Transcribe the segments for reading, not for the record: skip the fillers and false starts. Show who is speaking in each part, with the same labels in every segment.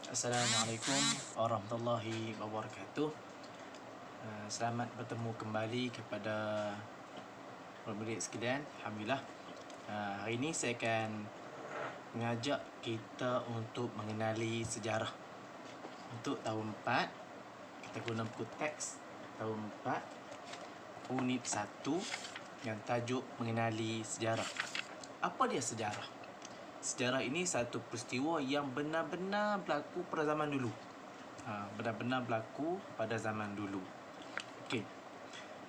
Speaker 1: Assalamualaikum warahmatullahi wabarakatuh. Selamat bertemu kembali kepada murid-murid sekalian. Alhamdulillah. Hari ini saya akan mengajak kita untuk mengenali sejarah. Untuk tahun 4, kita guna buku teks tahun 4, unit 1 yang tajuk mengenali sejarah. Apa dia sejarah? Sejarah ini satu peristiwa yang benar-benar berlaku pada zaman dulu. Benar-benar berlaku pada zaman dulu. Okey.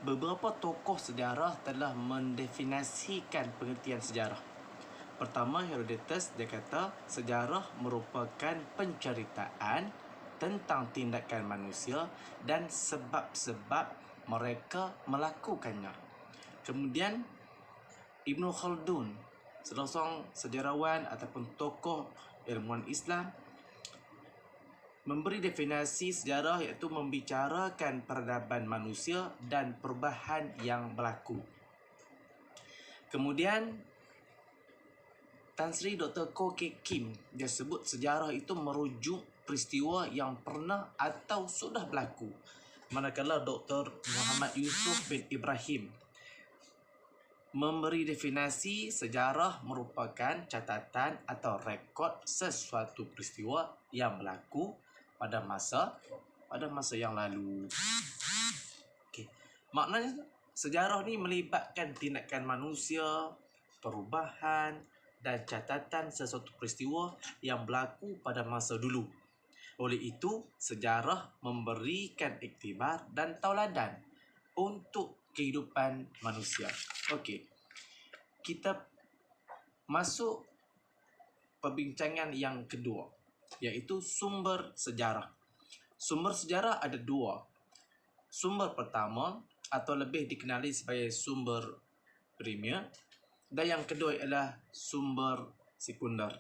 Speaker 1: Beberapa tokoh sejarah telah mendefinisikan pengertian sejarah. Pertama, Herodotus, dia kata sejarah merupakan penceritaan tentang tindakan manusia dan sebab-sebab mereka melakukannya. Kemudian Ibn Khaldun, salah seorang sejarawan ataupun tokoh ilmuwan Islam, memberi definisi sejarah iaitu membicarakan peradaban manusia dan perubahan yang berlaku. Kemudian Tan Sri Dr. Ko Kek Kim, dia sebut sejarah itu merujuk peristiwa yang pernah atau sudah berlaku. Manakala Dr. Muhammad Yusuf bin Ibrahim memberi definisi sejarah merupakan catatan atau rekod sesuatu peristiwa yang berlaku pada masa yang lalu. Okey. Maknanya sejarah ni melibatkan tindakan manusia, perubahan dan catatan sesuatu peristiwa yang berlaku pada masa dulu. Oleh itu, sejarah memberikan iktibar dan tauladan untuk kehidupan manusia. Okey. Kita masuk perbincangan yang kedua, iaitu sumber sejarah. Sumber sejarah ada dua. Sumber pertama atau lebih dikenali sebagai sumber primer, dan yang kedua ialah sumber sekunder.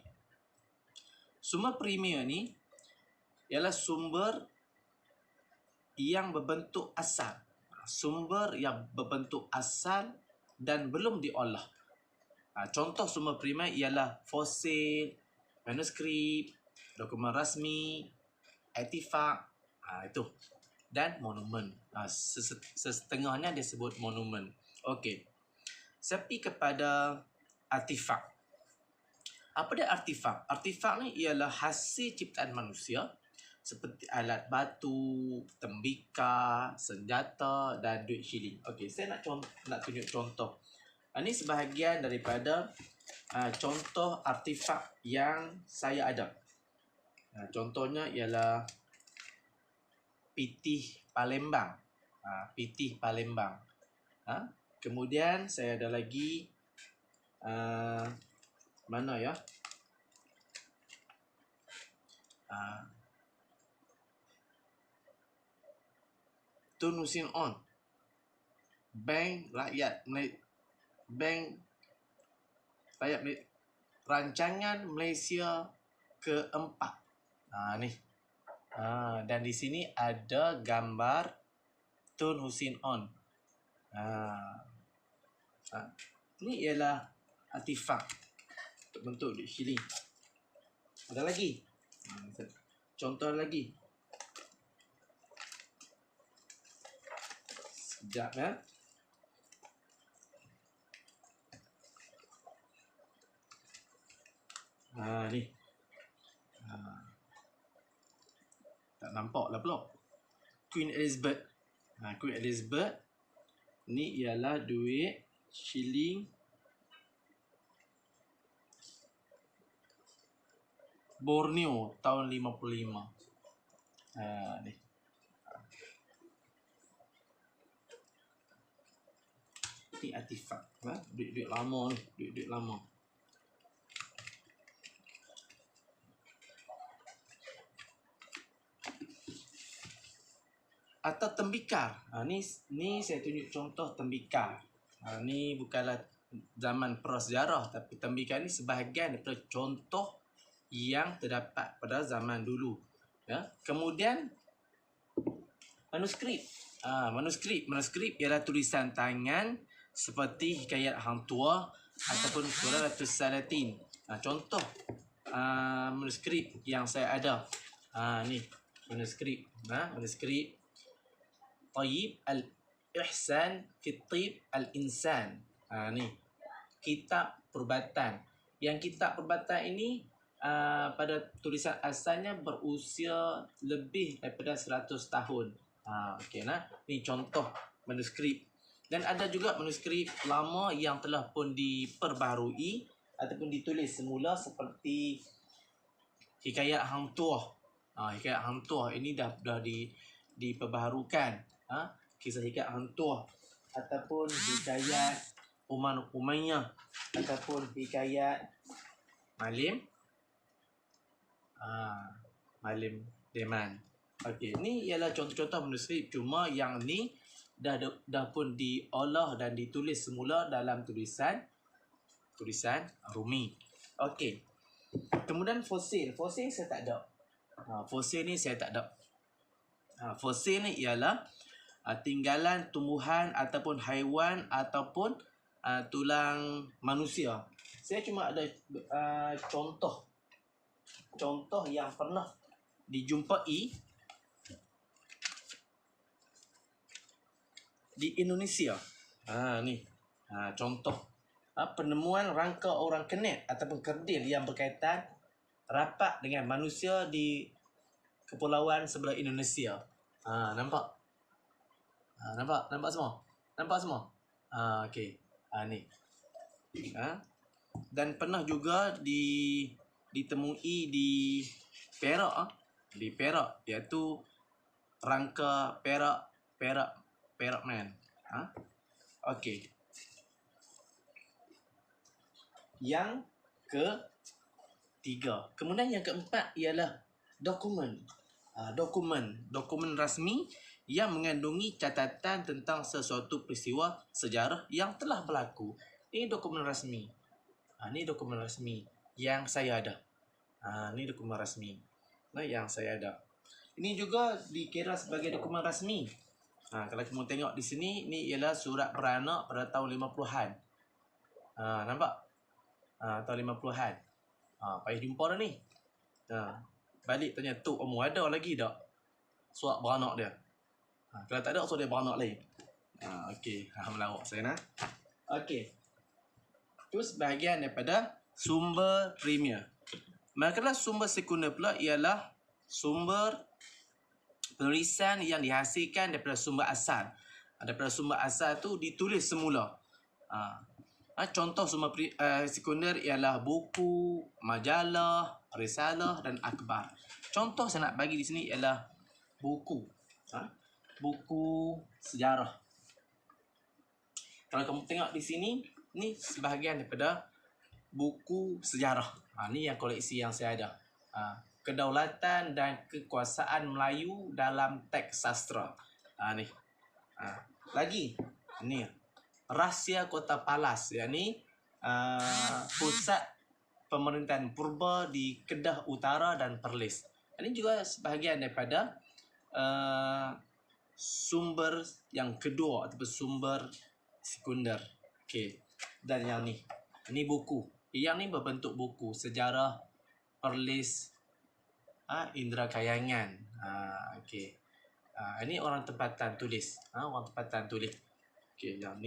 Speaker 1: Sumber primer ni ialah sumber yang berbentuk asal. Sumber yang berbentuk asal dan belum diolah. Contoh sumber primer ialah fosil, manuskrip, dokumen rasmi, artifak, itu, dan monumen. Setengahnya disebut monumen. Okey. Seperti kepada artifak. Apa dia artifak? Artifak ni ialah hasil ciptaan manusia seperti alat batu, tembikar, senjata dan duit shilling. Okey, saya nak tunjuk contoh. Ini sebahagian daripada contoh artifak yang saya ada. Contohnya ialah pitih Palembang. Pitih Palembang. Kemudian saya ada lagi mana ya? Tun Husin On. Bank Rakyat Rancangan Malaysia keempat. Ni. Dan di sini ada gambar Tun Husin On. Ini ialah artifak untuk bentuk duit shilling. Ada lagi. Contoh lagi. Sekejap ya. Ni. Tak nampak lah pula. Queen Elizabeth. Queen Elizabeth ni ialah duit shilling Borneo tahun 55. Ni. Ni artifak. Duit-duit lama ni. Duit-duit lama. Atau tembikar. Ni saya tunjuk contoh tembikar. Ni bukanlah zaman prasejarah, tapi tembikar ni sebahagian daripada contoh yang terdapat pada zaman dulu. Ya. Kemudian manuskrip. Manuskrip ialah tulisan tangan seperti hikayat Hang Tuah ataupun Surah Salatin. Contoh manuskrip yang saya ada Ni manuskrip. Manuskrip Tayyib al-Ihsan fi Tayyib al-Insan. Ni kitab perubatan. Yang kitab perubatan ini pada tulisan asalnya berusia lebih daripada 100 tahun. Okey nah. Ni contoh manuskrip. Dan ada juga manuskrip lama yang telah pun diperbaharui ataupun ditulis semula seperti Hikayat Hang Tuah. Hikayat Hang Tuah ini dah diperbaharukan. Kisah Hikayat Hang Tuah ataupun Hikayat Umar Umayyah ataupun Hikayat Malim Malim Deman. Okey, ni ialah contoh-contoh manuskrip, cuma yang ni dah pun diolah dan ditulis semula dalam tulisan Rumi. Okey. Kemudian fosil saya tak ada. Fosil ni saya tak ada. Fosil ni ialah tinggalan tumbuhan ataupun haiwan ataupun tulang manusia. Saya cuma ada contoh yang pernah dijumpai di Indonesia. Ni contoh penemuan rangka orang kenet ataupun kerdil yang berkaitan rapat dengan manusia di kepulauan sebelah Indonesia. Nampak? Nampak semua? Okey. Ni. Dan pernah juga ditemui di Perak. Di Perak, iaitu rangka Perak Man. Okey. Yang ketiga. Kemudian yang keempat ialah dokumen. Dokumen rasmi yang mengandungi catatan tentang sesuatu peristiwa sejarah yang telah berlaku. Ini dokumen rasmi. Ini dokumen rasmi yang saya ada. Ini dokumen rasmi yang saya ada. Ini juga dikira sebagai dokumen rasmi. Kalau kamu tengok di sini, ni ialah surat beranak pada tahun 50-an. Nampak? Tahun 50-an. Payah jumpa dah ni. Balik tanya, Tok Omu ada lagi tak surat beranak dia? Kalau tak ada, surat dia beranak lain. Okey, melawak saya nak. Okey. Itu sebahagian daripada sumber premier. Manakala sumber sekunder pula ialah sumber penulisan yang dihasilkan daripada sumber asal. Daripada sumber asal tu ditulis semula. Contoh sumber sekunder ialah buku, majalah, risalah dan akhbar. Contoh saya nak bagi di sini ialah buku. Buku sejarah. Kalau kamu tengok di sini, ni sebahagian daripada buku sejarah. Ni yang koleksi yang saya ada. Kedaulatan dan kekuasaan Melayu dalam teks sastra. Ni. Lagi. Ni. Rahsia Kota Palas, yakni pusat pemerintahan purba di Kedah Utara dan Perlis. Ini juga sebahagian daripada sumber yang kedua ataupun sumber sekunder. Okey. Dan yang ni buku. Yang ni berbentuk buku sejarah Perlis Indra Kayangan. Okey. Ini orang tempatan tulis. Orang tempatan tulis. Okey, yang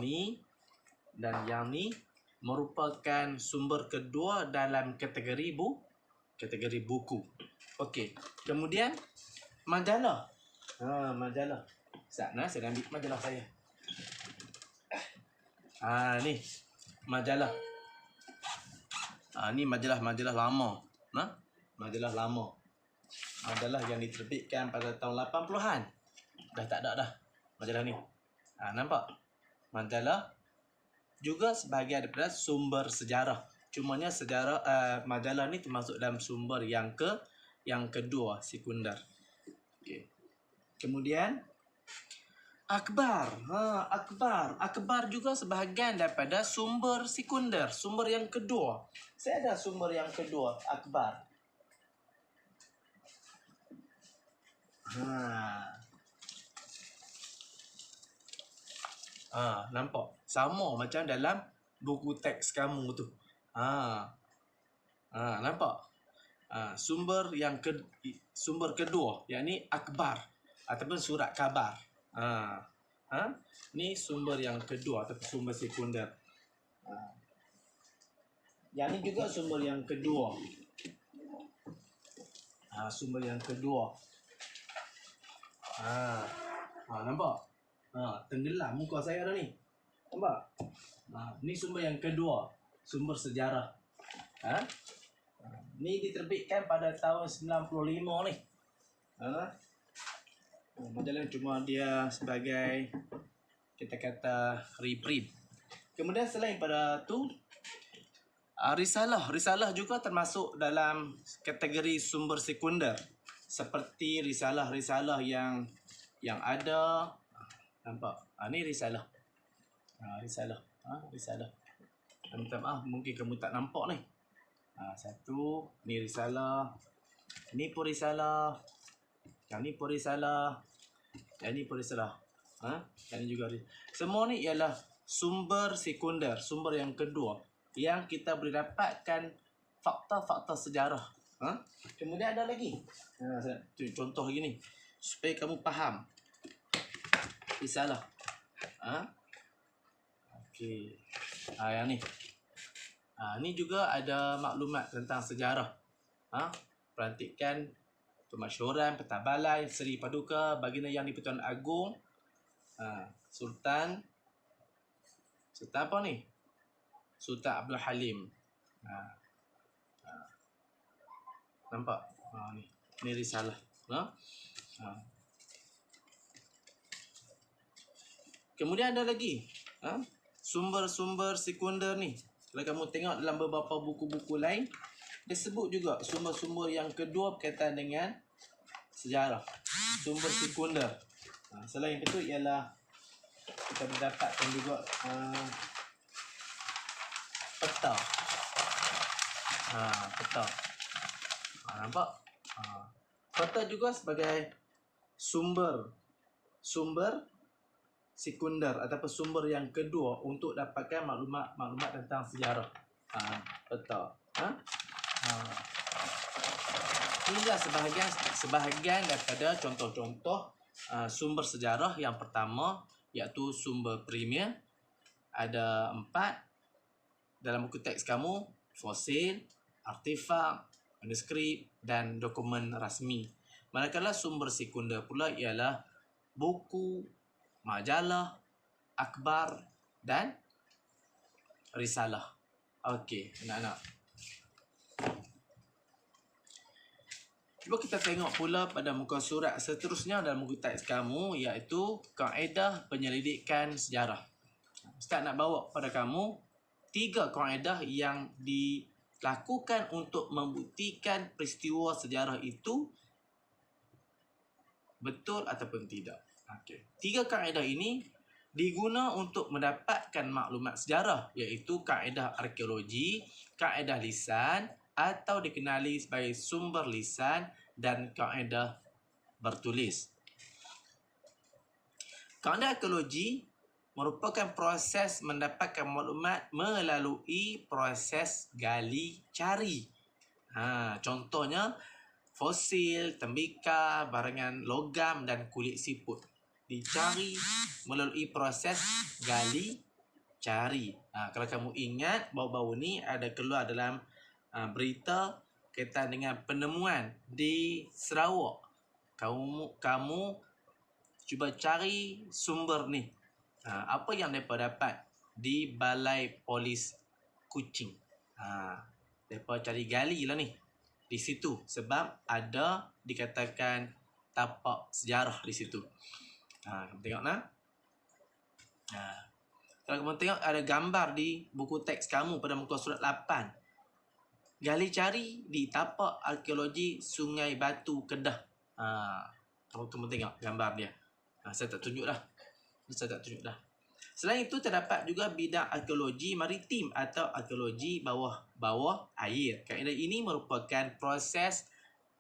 Speaker 1: ni dan yang ni merupakan sumber kedua dalam kategori buku. Okey. Kemudian majalah. Majalah. Sana saya ambil majalah saya. Ni majalah. Ni majalah lama. Majalah lama. Majalah yang diterbitkan pada tahun 80-an. Dah tak ada dah majalah ni. Nampak? Majalah juga sebahagian daripada sumber sejarah. Cumanya sejarah majalah ni termasuk dalam sumber yang kedua, sekunder. Okey. Kemudian akhbar. Akhbar juga sebahagian daripada sumber sekunder, sumber yang kedua. Saya ada sumber yang kedua, akhbar. Nampak? Sama macam dalam buku teks kamu tu. Nampak? Sumber kedua, yakni akhbar ataupun surat khabar. Ni sumber yang kedua ataupun sumber sekunder. Yang ni juga sumber yang kedua. Sumber yang kedua. Nampak? Tenggelam muka saya dah ni. Nampak? Ni sumber yang kedua, sumber sejarah. Ni diterbitkan pada tahun 95 ni. Majalah cuma dia sebagai kita kata reprint. Kemudian selain pada tu, risalah juga termasuk dalam kategori sumber sekunder. Seperti risalah-risalah yang ada. Nampak? Ni risalah. Risalah. Minta maaf, mungkin kamu tak nampak ni. Satu, ni risalah. Ni pun risalah. Yang ni pun risalah. Yang ni pun risalah. Yang ni juga risalah. Semua ni ialah sumber sekunder, sumber yang kedua, yang kita boleh dapatkan fakta-fakta sejarah. Kemudian ada lagi. Contoh lagi ni, supaya kamu faham. Risalah. Okey. Yang ni. Ni juga ada maklumat tentang sejarah. Pelantikan, pemasyhuran, pentabalan Seri Paduka Baginda Yang di-Pertuan Agong Sultan apa ni? Sultan Abdul Halim. Nampak? Ni risalah. Kemudian ada lagi sumber-sumber sekunder ni. Kalau kamu tengok dalam beberapa buku-buku lain, dia sebut juga sumber-sumber yang kedua berkaitan dengan sejarah. Sumber sekunder. Selain itu ialah kita mendapatkan juga peta. Peta. Nampak? Peta juga sebagai sumber sekunder ataupun sumber yang kedua untuk dapatkan maklumat tentang sejarah. Peta. Inilah sebahagian daripada contoh-contoh sumber sejarah. Yang pertama iaitu sumber primer. Ada 4 dalam buku teks kamu: fosil, artefak, manuskrip dan dokumen rasmi. Manakala sumber sekunder pula ialah buku, majalah, akhbar dan risalah. Okey, anak-anak. Cuba kita tengok pula pada muka surat seterusnya dalam buku teks kamu, iaitu kaedah penyelidikan sejarah. Ustaz nak bawa pada kamu 3 kaedah yang dilakukan untuk membuktikan peristiwa sejarah itu betul ataupun tidak. Okey. 3 kaedah ini diguna untuk mendapatkan maklumat sejarah, iaitu kaedah arkeologi, kaedah lisan atau dikenali sebagai sumber lisan, dan kaedah bertulis. Kaedah arkeologi merupakan proses mendapatkan maklumat melalui proses gali cari. Contohnya fosil, tembikar, barangan logam dan kulit siput dicari melalui proses gali cari. Kalau kamu ingat, baru-baru ni ada keluar dalam berita kaitan dengan penemuan di Sarawak. Kamu cuba cari sumber ni. Apa yang mereka dapat di Balai Polis Kuching. Mereka cari gali lah ni di situ, sebab ada dikatakan tapak sejarah di situ. Kamu tengok nah. Kalau kamu tengok ada gambar di buku teks kamu pada muka surat 8. Gali cari di tapak arkeologi Sungai Batu, Kedah. Kamu tengok gambar dia. Saya tak tunjuk dah. Selain itu, terdapat juga bidang arkeologi maritim atau arkeologi bawah air. Kaedah ini merupakan proses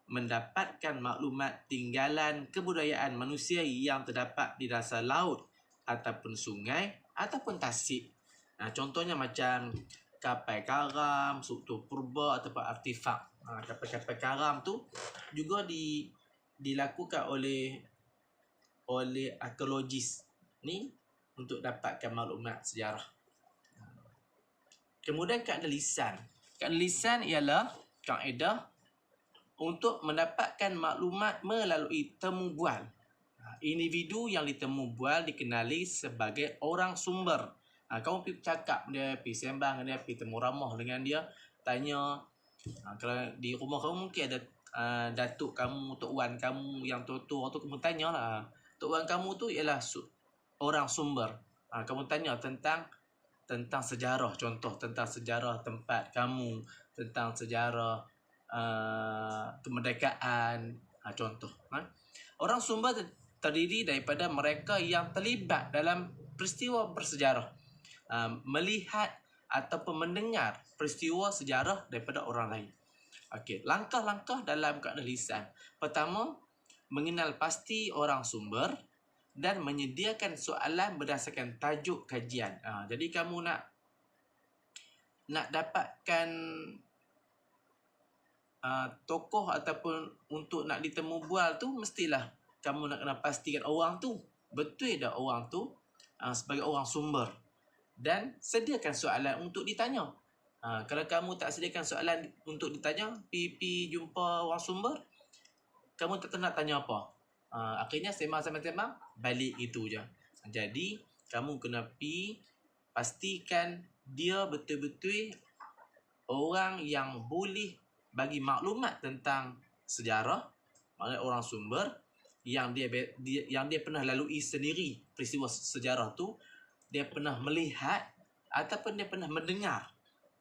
Speaker 1: mendapatkan maklumat tinggalan kebudayaan manusia yang terdapat di dasar laut ataupun sungai ataupun tasik. Contohnya macam kapal karam, struktur purba ataupun artefak. Kapal-kapal karam tu juga dilakukan oleh arkeologis ni untuk dapatkan maklumat sejarah. Kemudian kaedah lisan. Kaedah lisan ialah kaedah untuk mendapatkan maklumat melalui temu bual. Individu yang ditemu bual dikenali sebagai orang sumber. Kamu pergi cakap dia, pergi sembang dengan dia, pergi temu ramah dengan dia, tanya. Kalau di rumah kamu mungkin ada datuk kamu, tok wan kamu yang tua-tua tu, kamu tanyalah. Tok wan kamu tu ialah orang sumber. Kamu tanya tentang sejarah, contoh tentang sejarah tempat kamu, tentang sejarah kemerdekaan, contoh. Orang sumber terdiri daripada mereka yang terlibat dalam peristiwa bersejarah, melihat ataupun mendengar peristiwa sejarah daripada orang lain. Okey, langkah-langkah dalam kaedah lisan. Pertama, mengenal pasti orang sumber dan menyediakan soalan berdasarkan tajuk kajian. Jadi kamu nak dapatkan tokoh ataupun untuk nak ditemu bual tu, mestilah kamu nak kena pastikan orang tu betul dah orang tu sebagai orang sumber, dan sediakan soalan untuk ditanya. Kalau kamu tak sediakan soalan untuk ditanya, pergi jumpa orang sumber, kamu tak tahu nak tanya apa. Akhirnya sembang-sembang balik itu je. Jadi kamu kena pergi pastikan dia betul-betul orang yang boleh bagi maklumat tentang sejarah, maknanya orang sumber yang dia pernah lalui sendiri peristiwa sejarah tu, dia pernah melihat ataupun dia pernah mendengar.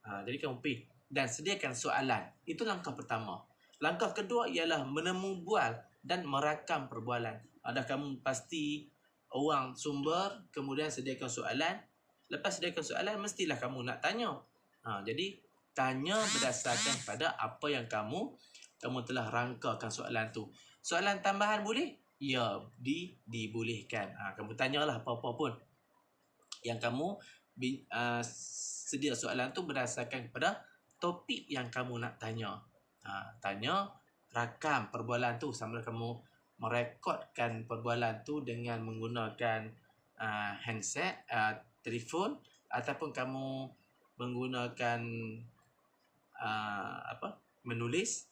Speaker 1: Jadi kamu pergi dan sediakan soalan. Itu langkah pertama. Langkah kedua ialah menemu bual dan merakam perbualan. Dah kamu pasti orang sumber, kemudian sediakan soalan. Lepas sediakan soalan, mestilah kamu nak tanya. Jadi tanya berdasarkan pada apa yang kamu telah rangkakan soalan tu. Soalan tambahan boleh? Ya, dibolehkan. Kamu tanyalah apa-apa pun yang kamu sedia soalan tu berdasarkan kepada topik yang kamu nak tanya. Tanya, rakam perbualan tu, sama kamu merekodkan perbualan tu dengan menggunakan handset, telefon, ataupun kamu menggunakan menulis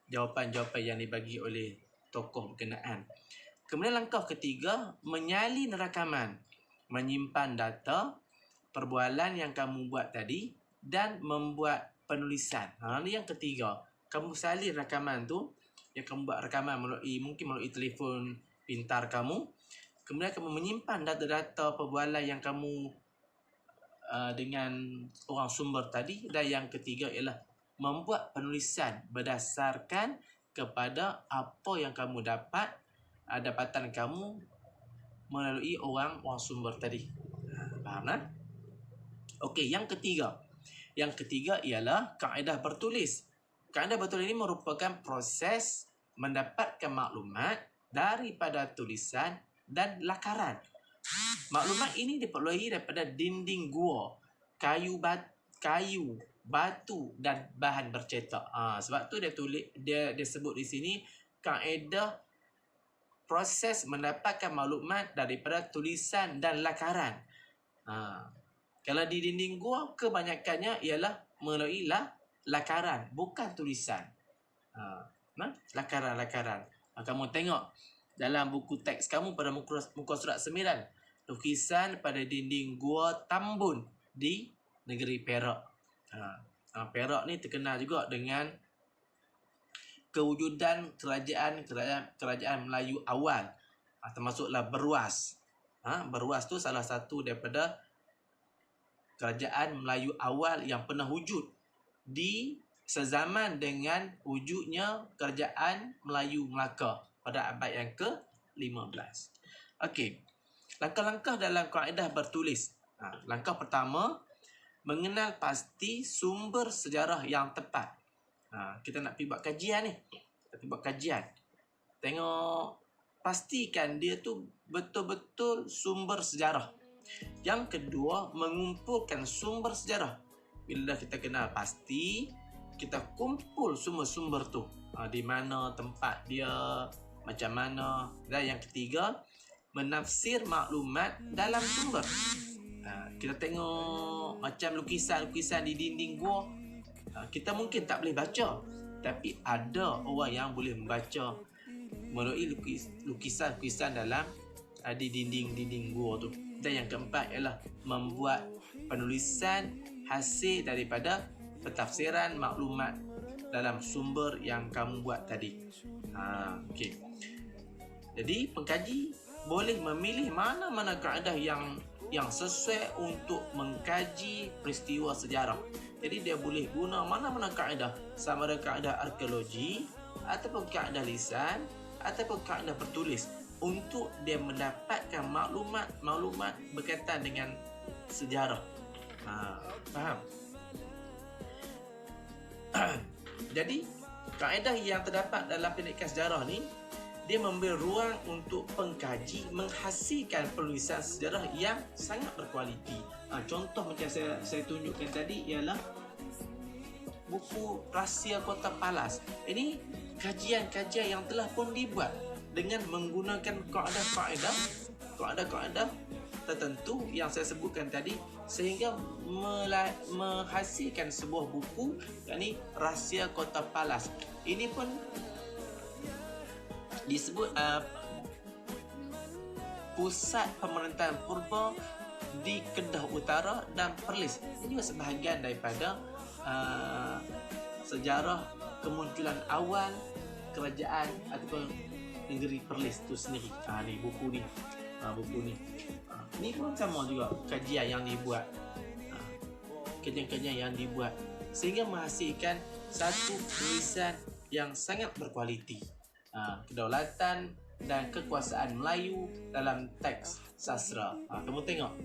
Speaker 1: jawapan-jawapan yang dibagi oleh tokoh berkenaan. Kemudian langkah ketiga, menyalin rakaman, menyimpan data perbualan yang kamu buat tadi dan membuat penulisan. Ini yang ketiga. Kamu salin rakaman tu, yang kamu buat rakaman mungkin melalui telefon pintar kamu. Kemudian kamu menyimpan data-data perbualan yang kamu dengan orang sumber tadi. Dan yang ketiga ialah membuat penulisan berdasarkan kepada apa yang kamu dapat, dapatan kamu melalui orang sumber tadi. Faham tak? Okey, yang ketiga. Yang ketiga ialah kaedah bertulis. Kaedah bertulis ini merupakan proses mendapatkan maklumat daripada tulisan dan lakaran. Maklumat ini diperoleh daripada dinding gua, kayu, batu dan bahan bercetak. Sebab tu dia sebut di sini kaedah proses mendapatkan maklumat daripada tulisan dan lakaran. Kalau di dinding gua, kebanyakannya ialah melalui lakaran, bukan tulisan. Lakaran. Kamu tengok dalam buku teks kamu pada muka surat 9, lukisan pada dinding gua Tambun di negeri Perak. Perak ni terkenal juga dengan kewujudan kerajaan Melayu awal, termasuklah Berwas. Berwas tu salah satu daripada kerajaan Melayu awal yang pernah wujud di sezaman dengan wujudnya kerajaan Melayu Melaka pada abad yang ke-15. Okey. Langkah-langkah dalam kaedah bertulis. Langkah pertama, mengenal pasti sumber sejarah yang tepat. Kita nak pergi buat kajian ni. Tengok, pastikan dia tu betul-betul sumber sejarah. Yang kedua, mengumpulkan sumber sejarah. bila kita kenal pasti, kita kumpul semua sumber tu. Di mana tempat dia, macam mana. Dan yang ketiga, menafsir maklumat dalam sumber. Kita tengok macam lukisan-lukisan di dinding gua, kita mungkin tak boleh baca, tapi ada orang yang boleh membaca melalui lukisan-lukisan dalam di dinding-dinding gua tu. Dan yang keempat ialah membuat penulisan hasil daripada pentafsiran maklumat dalam sumber yang kamu buat tadi. Okey. Jadi pengkaji boleh memilih mana-mana kaedah yang sesuai untuk mengkaji peristiwa sejarah. Jadi dia boleh guna mana-mana kaedah, sama ada kaedah arkeologi ataupun kaedah lisan ataupun kaedah bertulis, untuk dia mendapatkan maklumat berkaitan dengan sejarah. Faham? Jadi kaedah yang terdapat dalam pendidikan sejarah ni, dia memberi ruang untuk pengkaji menghasilkan penulisan sejarah yang sangat berkualiti. Contoh macam saya tunjukkan tadi ialah buku Rahsia Kota Palas. Ini kajian-kajian yang telah pun dibuat dengan menggunakan kaedah-kaedah tertentu yang saya sebutkan tadi, sehingga menghasilkan sebuah buku, yakni Rahsia Kota Palas. Ini pun disebut pusat pemerintahan purba di Kedah Utara dan Perlis. Ini juga sebahagian daripada sejarah kemunculan awal kerajaan ataupun negeri Perlis tu sendiri. Ni buku ni. Ni pun sama juga kajian yang dibuat. Kajian-kajian yang dibuat sehingga menghasilkan satu tulisan yang sangat berkualiti. Kedaulatan dan kekuasaan Melayu dalam teks sastra. Kamu tengok,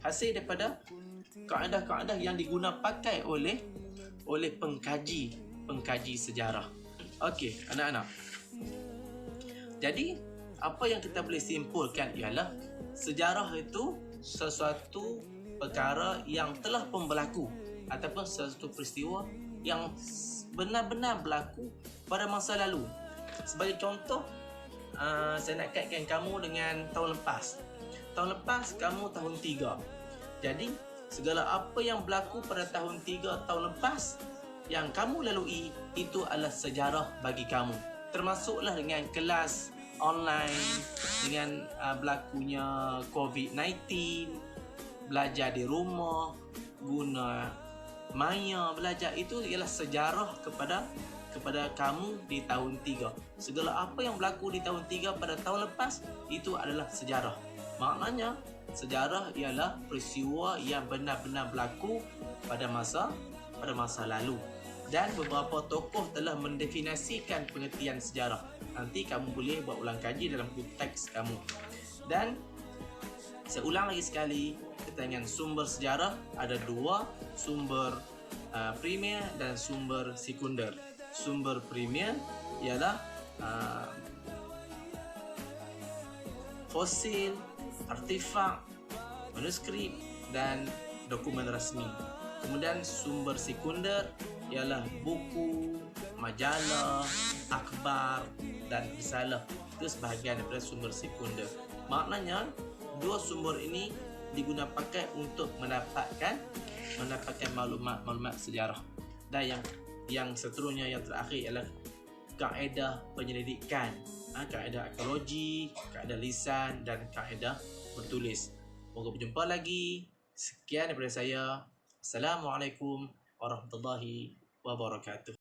Speaker 1: hasil daripada kaedah-kaedah yang diguna pakai oleh pengkaji sejarah. Okey, anak-anak. Jadi apa yang kita boleh simpulkan ialah sejarah itu sesuatu perkara yang telah pun berlaku ataupun sesuatu peristiwa yang benar-benar berlaku pada masa lalu. Sebagai contoh, saya nak kaitkan kamu dengan tahun lepas. Tahun lepas kamu tahun 3. Jadi segala apa yang berlaku pada tahun 3 tahun lepas yang kamu lalui, itu adalah sejarah bagi kamu. Termasuklah dengan kelas online, dengan berlakunya COVID-19, belajar di rumah, guna maya belajar, itu ialah sejarah kepada kamu di tahun 3. Segala apa yang berlaku di tahun 3 pada tahun lepas, itu adalah sejarah. Maknanya sejarah ialah peristiwa yang benar-benar berlaku pada masa lalu. Dan beberapa tokoh telah mendefinisikan pengertian sejarah. Nanti kamu boleh buat ulang kaji dalam buku teks kamu. Dan saya ulang lagi sekali, kita dengan sumber sejarah ada 2, sumber primer dan sumber sekunder. Sumber primer ialah fosil, artefak, manuskrip dan dokumen rasmi. Kemudian sumber sekunder ialah buku, majalah, akhbar dan risalah. Itu sebahagian daripada sumber sekunder. Maknanya 2 sumber ini digunakan pakai untuk mendapatkan maklumat sejarah. Dan yang seterusnya, yang terakhir ialah kaedah penyelidikan, kaedah arkeologi, kaedah lisan dan kaedah bertulis. Moga berjumpa lagi. Sekian daripada saya. Assalamualaikum warahmatullahi wabarakatuh.